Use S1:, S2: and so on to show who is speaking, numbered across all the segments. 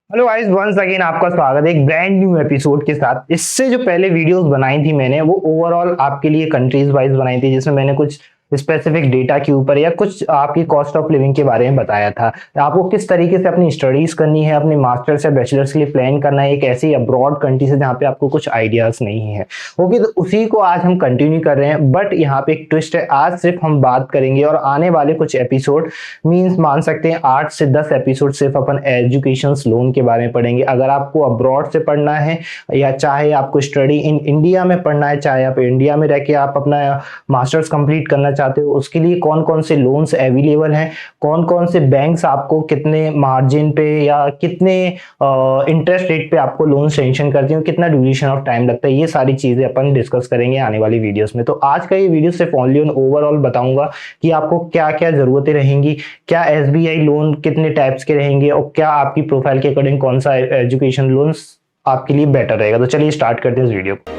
S1: Hello guys, once again आपका स्वागत है एक ब्रांड न्यू एपिसोड के साथ। इससे जो पहले वीडियोस बनाई थी मैंने वो ओवरऑल आपके लिए कंट्रीज वाइज बनाई थी, जिसमें मैंने कुछ स्पेसिफिक डेटा के ऊपर या कुछ आपकी कॉस्ट ऑफ लिविंग के बारे में बताया था। आपको किस तरीके से अपनी स्टडीज करनी है, अपने मास्टर्स या बैचलर्स के लिए प्लान करना है एक ऐसी अब्रॉड कंट्री से जहाँ पे आपको कुछ आइडियाज नहीं है। ओके, तो उसी को आज हम कंटिन्यू कर रहे हैं, बट यहाँ पे एक ट्विस्ट है। आज सिर्फ हम बात करेंगे और आने वाले कुछ एपिसोड मींस मान सकते हैं 8 से 10 एपिसोड सिर्फ अपन एजुकेशन लोन के बारे में पढ़ेंगे। अगर आपको अब्रॉड से पढ़ना है या चाहे आपको स्टडी इन इंडिया में पढ़ना है, चाहे आप इंडिया में रह के आप अपना मास्टर्स कंप्लीट करना चाहते हो, उसके लिए कौन कौन से लोन्स अवेलेबल हैं, कौन कौन से बैंक्स आपको कितने मार्जिन पे या कितने इंटरेस्ट रेट पे आपको लोन सेंक्शन करती हैं, कितना ड्यूरेशन ऑफ टाइम लगता है, ये सारी चीजें अपन डिस्कस करेंगे आने वाली वीडियोस में। तो आज का ये वीडियो सिर्फ ओनली ऑन ओवरऑल बताऊंगा कि आपको क्या क्या जरूरतें रहेंगी, क्या एसबीआई लोन कितने टाइप्स के रहेंगे और क्या आपकी प्रोफाइल के अकॉर्डिंग कौन सा एजुकेशन लोन्स आपके लिए बेटर रहेगा। तो चलिए स्टार्ट करते हैं इस वीडियो को।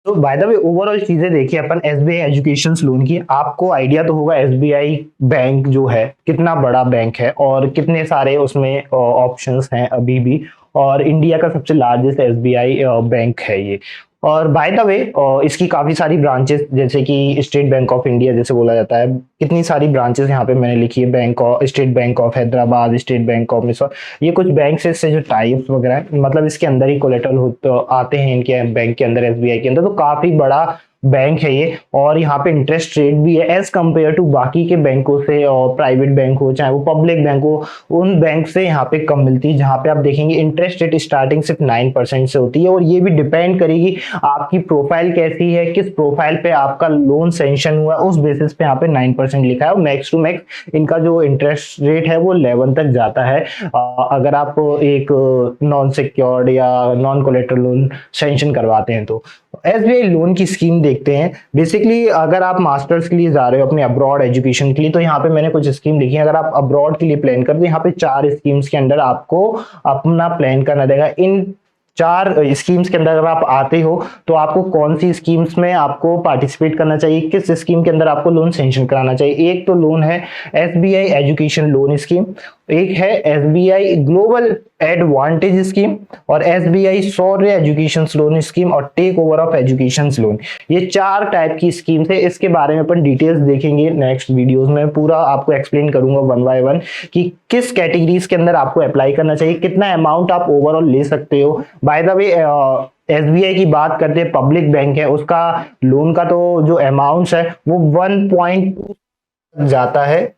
S1: तो बाय द वे ओवरऑल चीजें देखिए अपन एसबीआई एजुकेशन लोन की, आपको आइडिया तो होगा एसबीआई बैंक जो है कितना बड़ा बैंक है और कितने सारे उसमें ऑप्शंस हैं अभी भी, और इंडिया का सबसे लार्जेस्ट एसबीआई बैंक है ये। और बाय द वे इसकी काफी सारी ब्रांचेस, जैसे कि स्टेट बैंक ऑफ इंडिया जैसे बोला जाता है, कितनी सारी ब्रांचेस यहाँ पे मैंने लिखी है। Bank of state bank of Hyderabad, state bank of Mysore, ये कुछ बैंक से जो टाइप्स वगैरह है, मतलब इसके अंदर ही कोलेटरल आते हैं इनके बैंक के अंदर, एसबीआई के अंदर। तो काफी बड़ा बैंक है ये, और यहाँ पे इंटरेस्ट रेट भी है एज कंपेयर टू बाकी के बैंकों से, और प्राइवेट बैंक हो चाहे वो पब्लिक बैंक हो, उन बैंक से यहाँ पे कम मिलती है। जहाँ पे आप देखेंगे इंटरेस्ट रेट स्टार्टिंग सिर्फ 9% से होती है, और ये भी डिपेंड करेगी आपकी प्रोफाइल कैसी है, किस प्रोफाइल पे आपका लोन सेंक्शन हुआ है, उस बेसिस पे यहाँ पे 9% लिखा है। और मैक्स टू मैक्स इनका जो इंटरेस्ट रेट है वो 11 तक जाता है अगर आप एक नॉन सिक्योर्ड या नॉन कोलेटरल लोन सेंक्शन करवाते हैं। तो एसबीआई लोन की स्कीम देखते हैं। बेसिकली अगर आप मास्टर्स के लिए जा रहे हो अपने अब्रॉड एजुकेशन के लिए, तो यहाँ पे मैंने कुछ स्कीम लिखी है। अगर आप अब्रॉड के लिए प्लान करते हैं, यहाँ पे 4 स्कीम्स के अंदर आपको अपना प्लान करना रहेगा। इन 4 स्कीम्स के अंदर अगर आप आते हो तो आपको कौन सी स्कीम्स में आपको पार्टिसिपेट करना चाहिए, किस स्कीम के अंदर आपको लोन सेंक्शन कराना चाहिए। एक तो लोन है एसबीआई एजुकेशन लोन स्कीम, एक है एसबीआई ग्लोबल एडवांटेज स्कीम, और SBI Shaurya education loan scheme, और take over of education loan. ये 4 टाइप की स्कीम्स है। इसके बारे में अपन डिटेल्स देखेंगे नेक्स्ट वीडियोस में, पूरा आपको एक्सप्लेन करूंगा वन बाय वन कि किस कैटेगरीज के अंदर आपको अप्लाई करना चाहिए, कितना अमाउंट आप ओवरऑल ले सकते हो। बाय द वे एसबीआई की बात करते हैं, पब्लिक बैंक है, उसका लोन का तो जो अमाउंट है वो 1.2 जाता है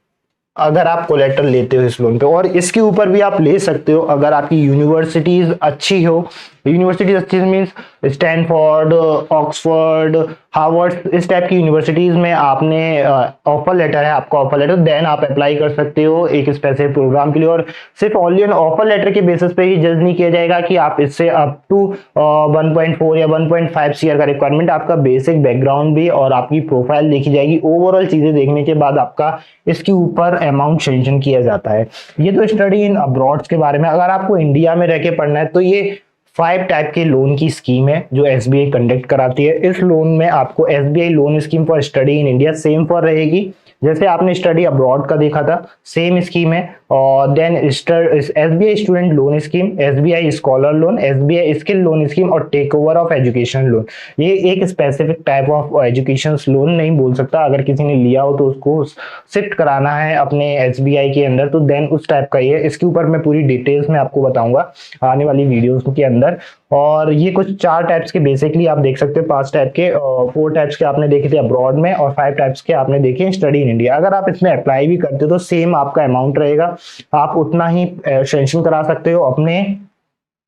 S1: अगर आप कोलेटरल लेते हो इस लोन पे। और इसके ऊपर भी आप ले सकते हो अगर आपकी यूनिवर्सिटीज अच्छी हो। यूनिवर्सिटीज अच्छी मीन्स स्टैनफोर्ड, ऑक्सफोर्ड, हार्वर्ड, इस टाइप की यूनिवर्सिटीज में आपने ऑफर लेटर है, आपका ऑफर लेटर, देन आप अप्लाई कर सकते हो एक स्पेसिफिक प्रोग्राम के लिए। और सिर्फ ओनली ऑन ऑफर लेटर के बेसिस पे ही जज नहीं किया जाएगा कि आप इससे अप टू 1.4 या 1.5 सीआर का रिक्वायरमेंट, आपका बेसिक बैकग्राउंड भी और आपकी प्रोफाइल देखी जाएगी। ओवरऑल चीजें देखने के बाद आपका इसके ऊपर अमाउंट सेंक्शन किया जाता है। ये तो स्टडी इन अब्रॉड के बारे में। अगर आपको इंडिया में रह के पढ़ना है तो ये 5 टाइप के लोन की स्कीम है जो एसबीआई कंडक्ट कराती है। इस लोन में आपको SBI loan scheme for study in India same for रहेगी, जैसे आपने स्टडी अब्रॉड का देखा था सेम स्कीम है। और then SBI student loan scheme, SBI scholar loan, SBI skill loan scheme, और take over of education loan. ये एक specific type of education loan नहीं बोल सकता, अगर किसी ने लिया हो तो उसको शिफ्ट कराना है अपने एसबीआई के अंदर, तो देन उस टाइप का ये। इसके ऊपर मैं पूरी डिटेल्स में आपको बताऊंगा आने वाली वीडियोस के अंदर। और ये कुछ 4 टाइप्स के बेसिकली आप देख सकते हो, 5 टाइप के, 4 टाइप्स के आपने देखे थे अब्रॉड में, और 5 टाइप्स के आपने देखे स्टडी इन इंडिया। अगर आप इसमें अप्लाई भी करते हो तो सेम आपका अमाउंट रहेगा, आप उतना ही सेंक्शन करा सकते हो अपने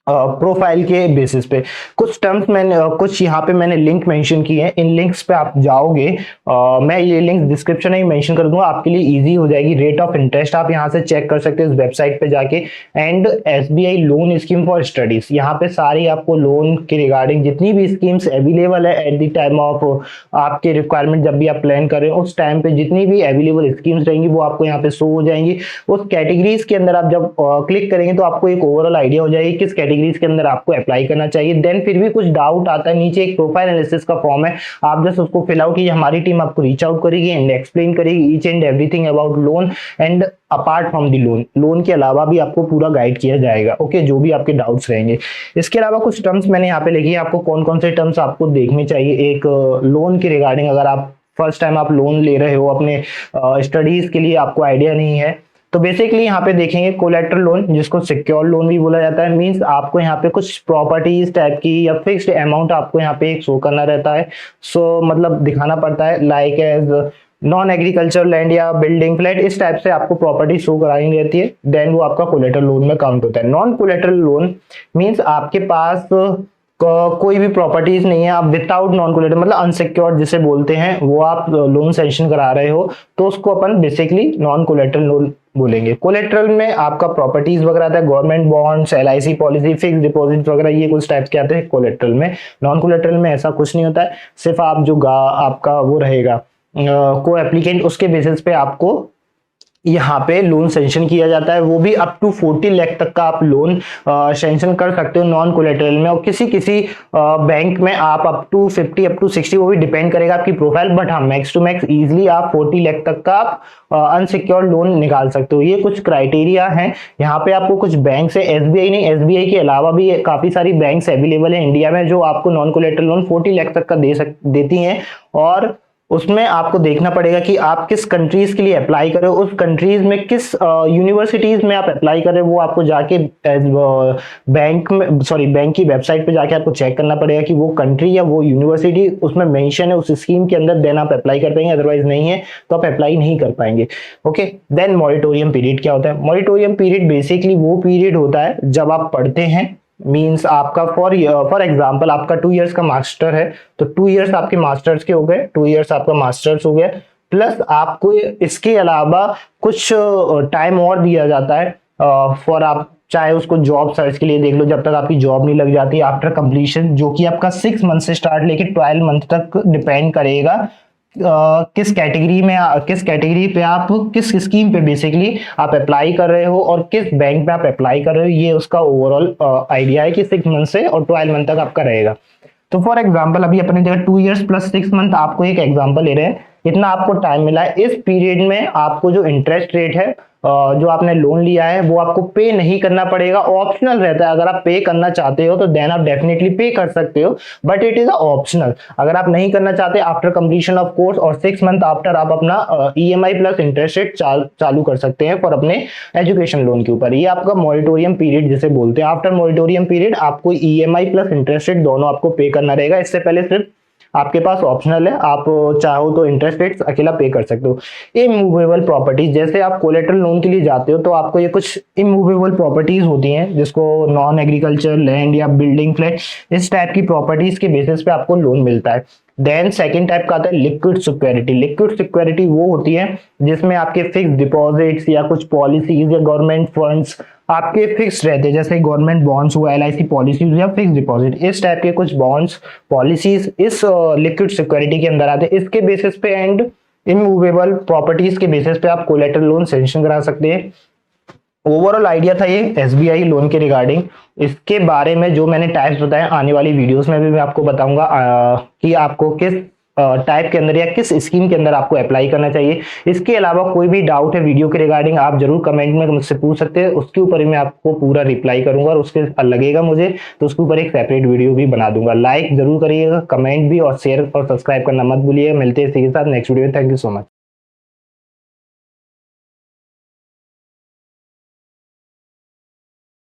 S1: प्रोफाइल के बेसिस पे। कुछ टर्म्स मैंने कुछ यहाँ पे मैंने लिंक मेंशन किए हैं, इन लिंक्स पे आप जाओगे, मैं ये लिंक डिस्क्रिप्शन में मेंशन कर दूंगा, आपके लिए इजी हो जाएगी। रेट ऑफ इंटरेस्ट आप यहाँ से चेक कर सकते हो इस वेबसाइट पे जाके। And SBI loan scheme for studies, यहाँ पे सारी आपको लोन के रिगार्डिंग जितनी भी स्कीम्स अवेलेबल है एट द टाइम ऑफ आपके रिक्वायरमेंट, जब भी आप प्लान कर रहे हो उस टाइम पे जितनी भी अवेलेबल स्कीम्स रहेंगी वो आपको यहाँ पे शो हो जाएंगी। उस कैटेगरीज के अंदर आप जब क्लिक करेंगे तो आपको एक ओवरऑल आइडिया हो जाएगी किस कैटेगरीज के अंदर आपको अप्लाई करना चाहिए। देन फिर भी कुछ डाउट आता है, नीचे एक प्रोफाइल एनालिसिस का फॉर्म है, आप जस्ट उसको फिल आउट कीजिए, हमारी टीम आपको रीच आउट करेगी एंड एक्सप्लेन करेगी each and everything about loan and apart from the loan, loan के अलावा भी आपको पूरा गाइड किया जाएगा। ओके, जो भी आपके डाउट्स रहेंगे। इसके अलावा कुछ टर्म्स मैंने यहाँ पे लिखी है, आपको कौन कौन से टर्म्स आपको देखने चाहिए एक लोन के रिगार्डिंग। अगर आप फर्स्ट टाइम आप लोन ले रहे हो अपने स्टडीज के लिए, आपको आइडिया नहीं है, तो बेसिकली यहाँ पे देखेंगे कोलेटरल लोन, जिसको सिक्योर लोन भी बोला जाता है। मींस आपको यहाँ पे कुछ प्रॉपर्टीज टाइप की या फिक्स्ड अमाउंट आपको यहाँ पे शो करना रहता है। सो मतलब दिखाना पड़ता है, like as non agriculture land या बिल्डिंग फ्लैट, इस टाइप से आपको प्रॉपर्टी शो करानी रहती है, देन वो आपका कोलेटरल लोन में काउंट होता है। नॉन कोलेटरल लोन मींस आपके पास कोई भी प्रॉपर्टीज नहीं है, आप विदाउट नॉन कोलेटरल मतलब अनसिक्योर्ड जिसे बोलते हैं, वो आप लोन सैंक्शन करा रहे हो, तो उसको अपन बेसिकली नॉन कोलेटरल लोन बोलेंगे। कोलेटरल में आपका प्रॉपर्टीज वगैरह आता है, government bonds, LIC policy, fix deposit वगैरह, ये कुछ टाइप के आते हैं कोलेटरल में। नॉन कोलेटरल में ऐसा कुछ नहीं होता है, सिर्फ आप जो आपका वो रहेगा को एप्लीकेंट, उसके बेसिस पे आपको यहाँ पे लोन सेंक्शन किया जाता है। वो भी अप टू 40 लाख तक का आप लोन सेंक्शन कर सकते हो नॉन कोलेटरल में, और किसी किसी बैंक में आप अप टू 50 अप टू 60, वो भी डिपेंड करेगा आपकी प्रोफाइल, बट हाँ मैक्स टू मैक्स इजीली आप 40 लाख तक का आप अनसिक्योर्ड लोन निकाल सकते हो। ये कुछ क्राइटेरिया हैं। यहाँ पे आपको कुछ बैंक से, एसबीआई नहीं, एसबीआई के अलावा भी काफी सारी बैंक्स अवेलेबल है इंडिया में जो आपको नॉन कोलेटरल लोन 40 लाख तक का देती हैं, और उसमें आपको देखना पड़ेगा कि आप किस कंट्रीज के लिए अप्लाई कर रहे हो, उस कंट्रीज में किस यूनिवर्सिटीज में आप अप्लाई कर रहे हो, वो आपको जाके बैंक में बैंक की वेबसाइट पे जाके आपको चेक करना पड़ेगा कि वो कंट्री या वो यूनिवर्सिटी उसमें मेंशन है उस स्कीम के अंदर, देन आप अप्लाई कर पाएंगे, अदरवाइज नहीं है तो आप अप्लाई नहीं कर पाएंगे। ओके, देन मॉरिटोरियम पीरियड क्या होता है? मॉरिटोरियम पीरियड बेसिकली वो पीरियड होता है जब आप पढ़ते हैं, मीन्स आपका फॉर एग्जाम्पल आपका 2 इयर्स का मास्टर है, तो 2 इयर्स आपके मास्टर्स के हो गए, 2 इयर्स आपका मास्टर्स हो गया, प्लस आपको इसके अलावा कुछ टाइम और दिया जाता है फॉर आप चाहे उसको जॉब सर्च के लिए देख लो, जब तक आपकी जॉब नहीं लग जाती आफ्टर कंप्लीशन, जो कि आपका 6 मंथ से स्टार्ट लेके 12 मंथ तक डिपेंड करेगा किस कैटेगरी पे आप किस स्कीम पे बेसिकली आप अप्लाई कर रहे हो और किस बैंक में आप अप्लाई कर रहे हो, ये उसका ओवरऑल आइडिया है कि 6 मंथ से और 12 मंथ तक आपका रहेगा। तो फॉर एग्जांपल अभी अपने जगह 2 इयर्स प्लस 6 मंथ, आपको एक एग्जांपल ले रहे हैं, इतना आपको टाइम मिला है, इस पीरियड में आपको जो इंटरेस्ट रेट है जो आपने लोन लिया है वो आपको पे नहीं करना पड़ेगा, ऑप्शनल रहता है। अगर आप पे करना चाहते हो तो देन आप डेफिनेटली पे कर सकते हो, बट इट इज ऑप्शनल। अगर आप नहीं करना चाहते आफ्टर कंप्लीशन ऑफ कोर्स और 6 मंथ आफ्टर आप अपना ईएमआई प्लस इंटरेस्ट रेट चालू कर सकते हैं फॉर अपने एजुकेशन लोन के ऊपर। ये आपका मॉरिटोरियम पीरियड जिसे बोलते हैं। आफ्टर मॉरिटोरियम पीरियड आपको ईएमआई प्लस इंटरेस्ट रेट दोनों आपको पे करना रहेगा, इससे पहले सिर्फ आपके पास ऑप्शनल है, आप चाहो तो इंटरेस्ट रेट अकेला पे कर सकते हो। इमूवेबल प्रॉपर्टीज, जैसे आप कोलेटरल लोन के लिए जाते हो तो आपको ये कुछ इमूवेबल प्रॉपर्टीज होती हैं जिसको नॉन एग्रीकल्चर लैंड या बिल्डिंग फ्लैट, इस टाइप की प्रॉपर्टीज के बेसिस पे आपको लोन मिलता है। देन सेकंड टाइप का आता है लिक्विड सिक्योरिटी। लिक्विड सिक्योरिटी वो होती है जिसमें आपके फिक्स डिपॉजिट्स या कुछ पॉलिसीज या गवर्नमेंट फंड्स आपके फिक्स रहते हैं, जैसे गवर्नमेंट बॉन्ड्स हुआ, एलआईसी पॉलिसीज या फिक्स डिपॉजिट, इस टाइप के कुछ बॉन्ड्स पॉलिसीज इस लिक्विड सिक्योरिटी के अंदर आते हैं। इसके बेसिस पे एंड इमूवेबल प्रॉपर्टीज के बेसिस पे आप कोलेटरल लोन सैंक्शन करा सकते हैं। ओवरऑल आइडिया था ये एसबीआई लोन के रिगार्डिंग। इसके बारे में जो मैंने टाइप्स बताए आने वाली वीडियोस में भी मैं आपको बताऊंगा कि आपको किस टाइप के अंदर या किस स्कीम के अंदर आपको अप्लाई करना चाहिए। इसके अलावा कोई भी डाउट है वीडियो के रिगार्डिंग आप जरूर कमेंट में मुझसे पूछ सकते हैं, उसके ऊपर मैं आपको पूरा रिप्लाई करूंगा, और उसके लगेगा मुझे तो उसके ऊपर एक सेपरेट वीडियो भी बना दूंगा। लाइक जरूर करिएगा, कमेंट भी और शेयर और सब्सक्राइब करना मत भूलिएगा। मिलते हैं इसी के साथ नेक्स्ट वीडियो में। Thank you so much.